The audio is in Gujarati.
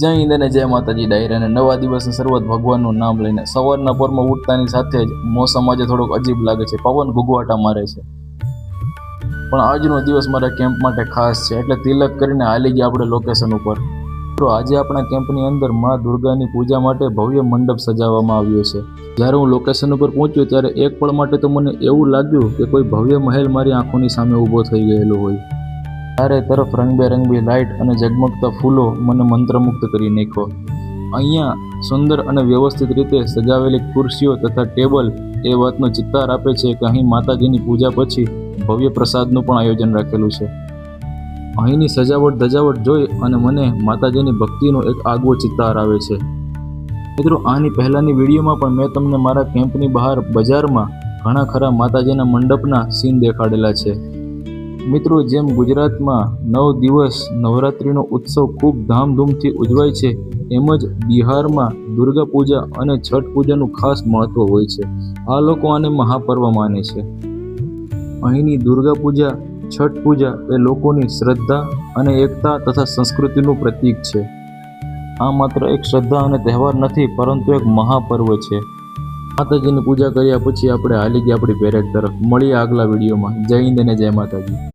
જય હિન્દ અને જય માતાજી ડાયરા અને નવા દિવસની શરૂઆત ભગવાનનું નામ લઈને સવારના પોરમાં ઉઠતાની સાથે જ મોસમ આજે થોડોક અજીબ લાગે છે, પવન ગુગવાટા મારે છે, પણ આજનો દિવસ મારા કેમ્પ માટે ખાસ છે એટલે તિલક કરીને હાલી ગયા આપણે લોકેશન ઉપર. તો આજે આપણા કેમ્પની અંદર મા દુર્ગાની પૂજા માટે ભવ્ય મંડપ સજાવવામાં આવ્યો છે. જ્યારે હું લોકેશન ઉપર પહોંચ્યો ત્યારે એક પળ માટે તો મને એવું લાગ્યું કે કોઈ ભવ્ય મહેલ મારી આંખોની સામે ઊભો થઈ ગયેલો હોય. ચારે તરફ રંગબેરંગી લાઇટ અને ઝગમગતા ફૂલો મને મંત્રમુગ્ધ કરી નાખ્યો. અહીંયા સુંદર અને વ્યવસ્થિત રીતે સજાવેલી ખુરશીઓ તથા ટેબલ એ વાતનો ચિત્તાર આપે છે કે અહીં માતાજીની પૂજા પછી ભવ્ય પ્રસાદનું પણ આયોજન રાખેલું છે. અહીંની સજાવટ ધજાવટ જોઈ અને મને માતાજીની ભક્તિનો એક આગવો ચિત્તાર આવે છે. મિત્રો, આની પહેલાંની વિડીયોમાં પણ મેં તમને મારા કેમ્પની બહાર બજારમાં ઘણા ખરા માતાજીના મંડપના સીન દેખાડેલા છે. મિત્રો, જેમ ગુજરાતમાં 9 દિવસ નવરાત્રિનો ઉત્સવ ખૂબ ધામધૂમથી ઉજવાય છે, એમ જ બિહારમાં દુર્ગા પૂજા અને છઠ પૂજાનું ખાસ મહત્ત્વ હોય છે. આ લોકો આને મહાપર્વ માને છે. અહીંની દુર્ગા પૂજા, છઠ પૂજા એ લોકોની શ્રદ્ધા અને એકતા તથા સંસ્કૃતિનું પ્રતીક છે. આ માત્ર એક શ્રદ્ધા અને તહેવાર નથી, પરંતુ એક મહાપર્વ છે. માતાજીની પૂજા કર્યા પછી આપણે હાલી ગયા આપણી બેરેક તરફ. મળીએ આગલા વિડીયોમાં. જય હિન્દ અને જય માતાજી.